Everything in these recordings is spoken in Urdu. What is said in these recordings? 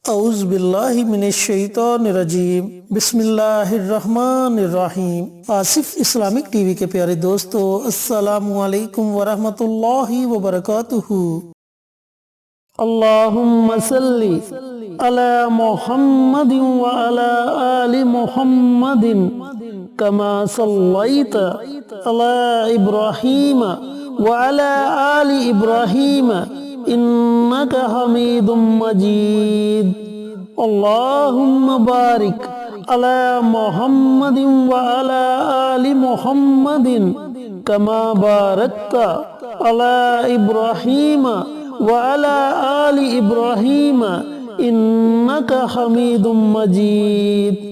اعوذ باللہ من الشیطان الرجیم بسم اللہ الرحمن الرحیم۔ آصف اسلامک ٹی وی کے پیارے دوستو، السلام علیکم ورحمۃ اللہ وبرکاتہ۔ اللہم صلی علی محمد وعلی آل محمد کما صلیت علی ابراہیم وعلی آل ابراہیم انک حمید مجید۔ اللہم بارک علی محمد وعلی آل محمد کما بارکت علی ابراہیم وعلی آل ابراہیم انک حمید مجید۔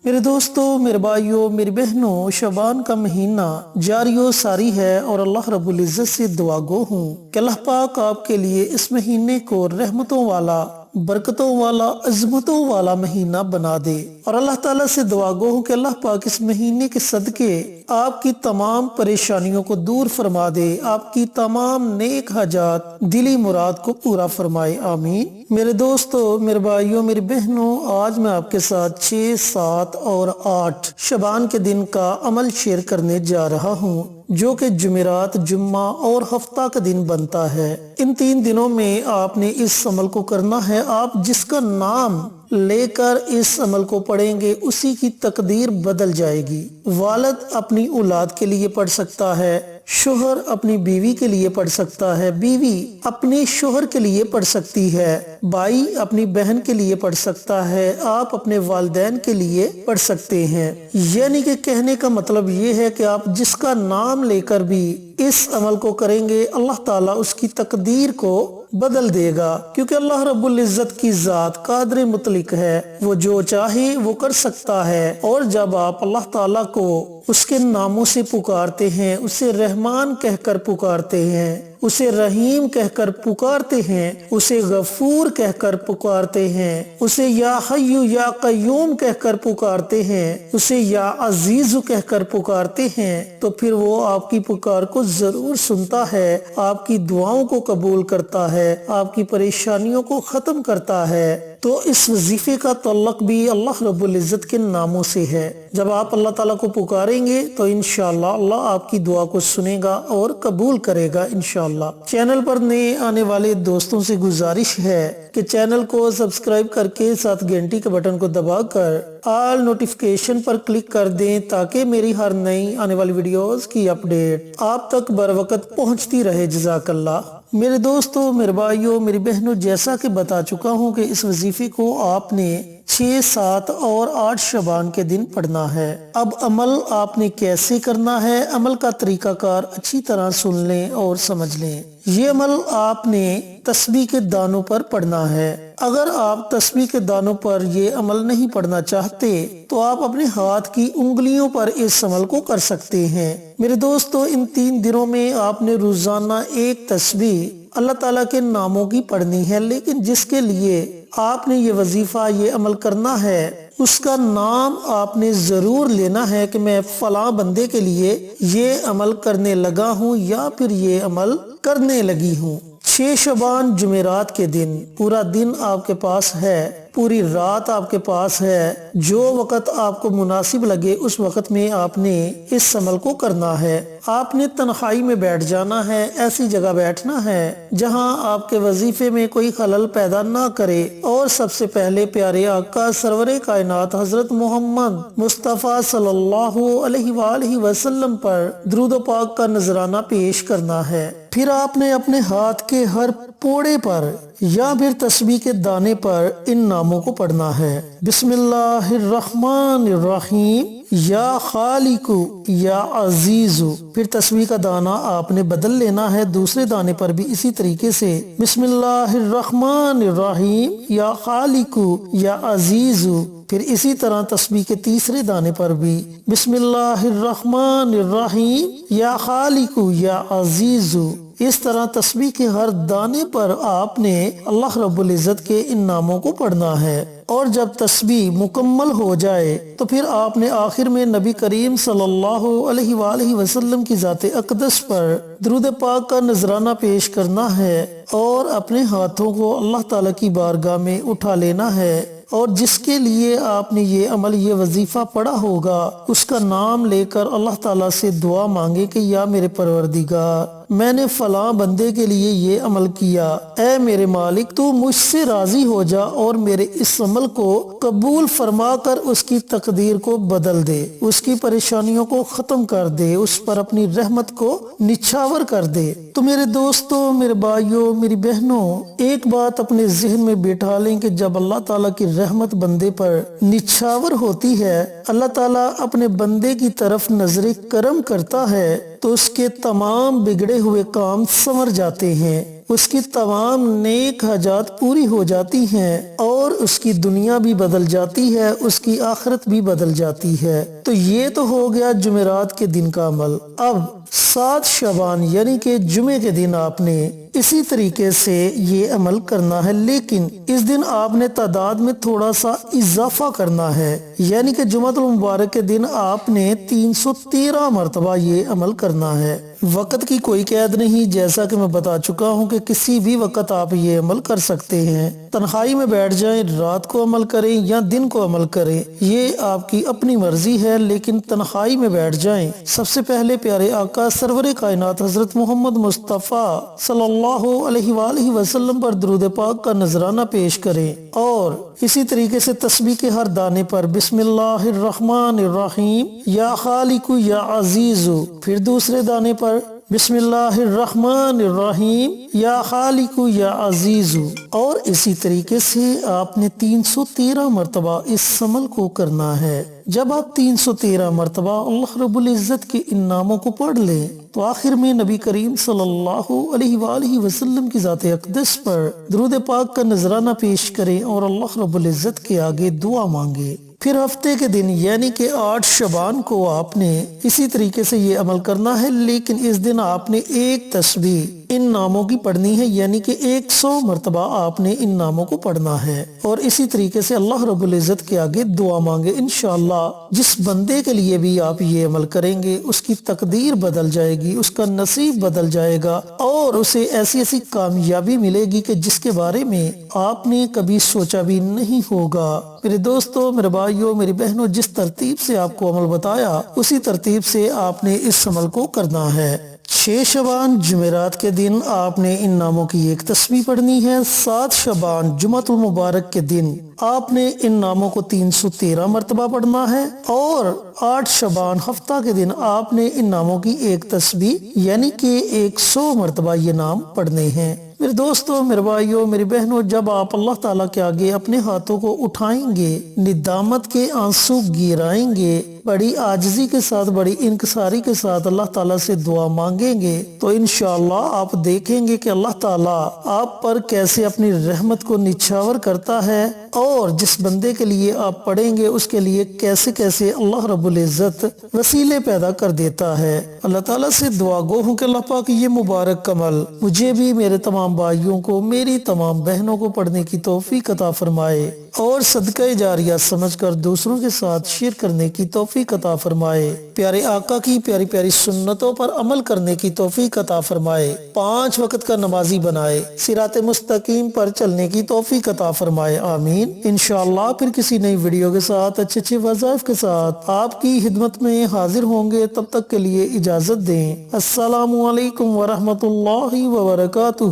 میرے دوستو، میرے بھائیو، میری بہنوں، شعبان کا مہینہ جاری و ساری ہے اور اللہ رب العزت سے دعا گو ہوں کہ اللہ پاک آپ کے لیے اس مہینے کو رحمتوں والا، برکتوں والا، عظمتوں والا مہینہ بنا دے، اور اللہ تعالیٰ سے دعا گو ہوں کہ اللہ پاک اس مہینے کے صدقے آپ کی تمام پریشانیوں کو دور فرما دے، آپ کی تمام نیک حاجات، دلی مراد کو پورا فرمائے، آمین۔ میرے دوستو، میرے بھائیوں، میری بہنوں، آج میں آپ کے ساتھ 6، 7 اور 8 شعبان کے دن کا عمل شیئر کرنے جا رہا ہوں، جو کہ جمعرات، جمعہ اور ہفتہ کا دن بنتا ہے۔ ان 3 دنوں میں آپ نے اس عمل کو کرنا ہے۔ آپ جس کا نام لے کر اس عمل کو پڑھیں گے، اسی کی تقدیر بدل جائے گی۔ والد اپنی اولاد کے لیے پڑھ سکتا ہے، شوہر اپنی بیوی کے لیے پڑھ سکتا ہے، بیوی اپنے شوہر کے لیے پڑھ سکتی ہے، بھائی اپنی بہن کے لیے پڑھ سکتا ہے، آپ اپنے والدین کے لیے پڑھ سکتے ہیں۔ یعنی کہ کہنے کا مطلب یہ ہے کہ آپ جس کا نام لے کر بھی اس عمل کو کریں گے، اللہ تعالیٰ اس کی تقدیر کو بدل دے گا، کیونکہ اللہ رب العزت کی ذات قادر مطلق ہے، وہ جو چاہے وہ کر سکتا ہے۔ اور جب آپ اللہ تعالیٰ کو اس کے ناموں سے پکارتے ہیں، اسے رحمان کہہ کر پکارتے ہیں، اسے رحیم کہہ کر پکارتے ہیں، اسے غفور کہہ کر پکارتے ہیں، اسے یا حی یا قیوم کہہ کر پکارتے ہیں، اسے یا عزیز کہہ کر پکارتے ہیں، تو پھر وہ آپ کی پکار کو ضرور سنتا ہے، آپ کی دعاؤں کو قبول کرتا ہے، آپ کی پریشانیوں کو ختم کرتا ہے۔ تو اس وظیفے کا تعلق بھی اللہ رب العزت کے ناموں سے ہے۔ جب آپ اللہ تعالیٰ کو پکاریں گے تو انشاءاللہ اللہ آپ کی دعا کو سنے گا اور قبول کرے گا انشاءاللہ۔ چینل پر نئے آنے والے دوستوں سے گزارش ہے کہ چینل کو سبسکرائب کر کے ساتھ گھنٹی کے بٹن کو دبا کر آل نوٹیفیکیشن پر کلک کر دیں، تاکہ میری ہر نئی آنے والی ویڈیوز کی اپڈیٹ آپ تک بر وقت پہنچتی رہے۔ جزاک اللہ۔ میرے دوستو، میرے بھائیوں، میری بہنوں، جیسا کہ بتا چکا ہوں کہ اس وظیفے کو آپ نے 6، 7 اور 8 شعبان کے دن پڑھنا ہے۔ اب عمل آپ نے کیسے کرنا ہے، عمل کا طریقہ کار اچھی طرح سن لیں اور سمجھ لیں۔ یہ عمل آپ نے تسبیح کے دانوں پر پڑھنا ہے۔ اگر آپ تسبیح کے دانوں پر یہ عمل نہیں پڑھنا چاہتے تو آپ اپنے ہاتھ کی انگلیوں پر اس عمل کو کر سکتے ہیں۔ میرے دوستو، ان 3 دنوں میں آپ نے روزانہ ایک تسبیح اللہ تعالیٰ کے ناموں کی پڑھنی ہے، لیکن جس کے لیے آپ نے یہ وظیفہ، یہ عمل کرنا ہے، اس کا نام آپ نے ضرور لینا ہے کہ میں فلاں بندے کے لیے یہ عمل کرنے لگا ہوں یا پھر یہ عمل کرنے لگی ہوں۔ 6 شعبان جمعرات کے دن پورا دن آپ کے پاس ہے، پوری رات آپ کے پاس ہے، جو وقت آپ کو مناسب لگے اس وقت میں آپ نے اس عمل کو کرنا ہے۔ آپ نے تنہائی میں بیٹھ جانا ہے، ایسی جگہ بیٹھنا ہے جہاں آپ کے وظیفے میں کوئی خلل پیدا نہ کرے، اور سب سے پہلے پیارے آقا سرور کائنات حضرت محمد مصطفیٰ صلی اللہ علیہ وآلہ وسلم پر درود و پاک کا نذرانہ پیش کرنا ہے۔ پھر آپ نے اپنے ہاتھ کے ہر پوڑے پر یا پھر تسبیح کے دانے پر ان ناموں کو پڑھنا ہے۔ بسم اللہ الرحمن الرحیم، یا خالق یا عزیز۔ پھر تسبیح کا دانہ آپ نے بدل لینا ہے، دوسرے دانے پر بھی اسی طریقے سے بسم اللہ الرحمن الرحیم، یا خالق یا عزیز۔ پھر اسی طرح تسبیح کے تیسرے دانے پر بھی بسم اللہ الرحمن الرحیم، یا خالق یا عزیز۔ اس طرح تسبیح کے ہر دانے پر آپ نے اللہ رب العزت کے ان ناموں کو پڑھنا ہے، اور جب تسبیح مکمل ہو جائے تو پھر آپ نے آخر میں نبی کریم صلی اللہ علیہ وآلہ وسلم کی ذات اقدس پر درود پاک کا نذرانہ پیش کرنا ہے اور اپنے ہاتھوں کو اللہ تعالیٰ کی بارگاہ میں اٹھا لینا ہے، اور جس کے لیے آپ نے یہ عمل، یہ وظیفہ پڑھا ہوگا، اس کا نام لے کر اللہ تعالیٰ سے دعا مانگے کہ یا میرے پروردگار، میں نے فلاں بندے کے لیے یہ عمل کیا، اے میرے مالک تو مجھ سے راضی ہو جا اور میرے اس عمل کو قبول فرما کر اس کی تقدیر کو بدل دے، اس کی پریشانیوں کو ختم کر دے، اس پر اپنی رحمت کو نچھاور کر دے۔ تو میرے دوستوں، میرے بھائیوں، میری بہنوں، ایک بات اپنے ذہن میں بیٹھا لیں کہ جب اللہ تعالیٰ کی رحمت بندے پر نچھاور ہوتی ہے، اللہ تعالیٰ اپنے بندے کی طرف نظر کرم کرتا ہے تو اس کے تمام بگڑے ہوئے کام سنور جاتے ہیں، اس کی تمام نیک حاجات پوری ہو جاتی ہیں، اور اس کی دنیا بھی بدل جاتی ہے، اس کی آخرت بھی بدل جاتی ہے۔ تو یہ تو ہو گیا جمعرات کے دن کا عمل۔ اب 7 شعبان یعنی کہ جمعے کے دن آپ نے اسی طریقے سے یہ عمل کرنا ہے، لیکن اس دن آپ نے تعداد میں تھوڑا سا اضافہ کرنا ہے، یعنی کہ جمعۃ المبارک کے دن آپ نے 313 مرتبہ یہ عمل کرنا ہے۔ وقت کی کوئی قید نہیں، جیسا کہ میں بتا چکا ہوں کہ کسی بھی وقت آپ یہ عمل کر سکتے ہیں، تنہائی میں بیٹھ جائیں، رات کو عمل کریں یا دن کو عمل کریں، یہ آپ کی اپنی مرضی ہے، لیکن تنہائی میں بیٹھ جائیں۔ سب سے پہلے پیارے آقا سرور کائنات حضرت محمد مصطفیٰ صلی اللہ علیہ وآلہ وسلم پر درود پاک کا نذرانہ پیش کریں، اور اسی طریقے سے تسبیح کے ہر دانے پر بسم اللہ الرحمن الرحیم یا خالق یا عزیز، پھر دوسرے دانے پر بسم اللہ الرحمن الرحیم یا خالق یا عزیز، اور اسی طریقے سے آپ نے 313 مرتبہ اس عمل کو کرنا ہے۔ جب آپ 313 مرتبہ اللہ رب العزت کے ان ناموں کو پڑھ لیں تو آخر میں نبی کریم صلی اللہ علیہ وآلہ وسلم کی ذات اقدس پر درود پاک کا نذرانہ پیش کریں اور اللہ رب العزت کے آگے دعا مانگے۔ پھر ہفتے کے دن یعنی کہ 8 شعبان کو آپ نے اسی طریقے سے یہ عمل کرنا ہے، لیکن اس دن آپ نے ایک تسبیح ان ناموں کی پڑھنی ہے، یعنی کہ 100 مرتبہ آپ نے ان ناموں کو پڑھنا ہے، اور اسی طریقے سے اللہ رب العزت کے آگے دعا مانگے۔ انشاءاللہ جس بندے کے لیے بھی آپ یہ عمل کریں گے اس کی تقدیر بدل جائے گی، اس کا نصیب بدل جائے گا، اور اسے ایسی ایسی کامیابی ملے گی کہ جس کے بارے میں آپ نے کبھی سوچا بھی نہیں ہوگا۔ میرے دوستوں، میرے بھائیوں، میری بہنوں، جس ترتیب سے آپ کو عمل بتایا اسی ترتیب سے آپ نے اس عمل کو کرنا ہے۔ 6 شعبان جمعرات کے دن آپ نے ان ناموں کی ایک تسبیح پڑھنی ہے۔ 7 شعبان جمعۃ المبارک کے دن آپ نے ان ناموں کو 313 مرتبہ پڑھنا ہے، اور 8 شعبان ہفتہ کے دن آپ نے ان ناموں کی ایک تسبیح یعنی کہ 100 مرتبہ یہ نام پڑھنے ہیں۔ میرے دوستوں، میرے بھائیوں، میری بہنوں، جب آپ اللہ تعالیٰ کے آگے اپنے ہاتھوں کو اٹھائیں گے، ندامت کے آنسو گرائیں گے، بڑی عاجزی کے ساتھ، بڑی انکساری کے ساتھ اللہ تعالیٰ سے دعا مانگیں گے، تو انشاءاللہ آپ دیکھیں گے کہ اللہ تعالیٰ آپ پر کیسے اپنی رحمت کو نچھاور کرتا ہے، اور جس بندے کے لیے آپ پڑھیں گے اس کے لیے کیسے کیسے اللہ رب العزت وسیلے پیدا کر دیتا ہے۔ اللہ تعالیٰ سے دعا گو ہوں کہ اللہ پاک یہ مبارک عمل مجھے بھی، میرے تمام بھائیوں کو، میری تمام بہنوں کو پڑھنے کی توفیق عطا فرمائے، اور صدقہ جاریہ سمجھ کر دوسروں کے ساتھ شیئر کرنے کی توفیق عطا فرمائے، پیارے آقا کی پیاری پیاری سنتوں پر عمل کرنے کی توفیق عطا فرمائے، 5 وقت کا نمازی بنائے، صراط مستقیم پر چلنے کی توفیق عطا فرمائے، آمین۔ انشاءاللہ پھر کسی نئی ویڈیو کے ساتھ اچھے اچھے وظائف کے ساتھ آپ کی خدمت میں حاضر ہوں گے، تب تک کے لیے اجازت دیں۔ السلام علیکم ورحمۃ اللہ وبرکاتہ۔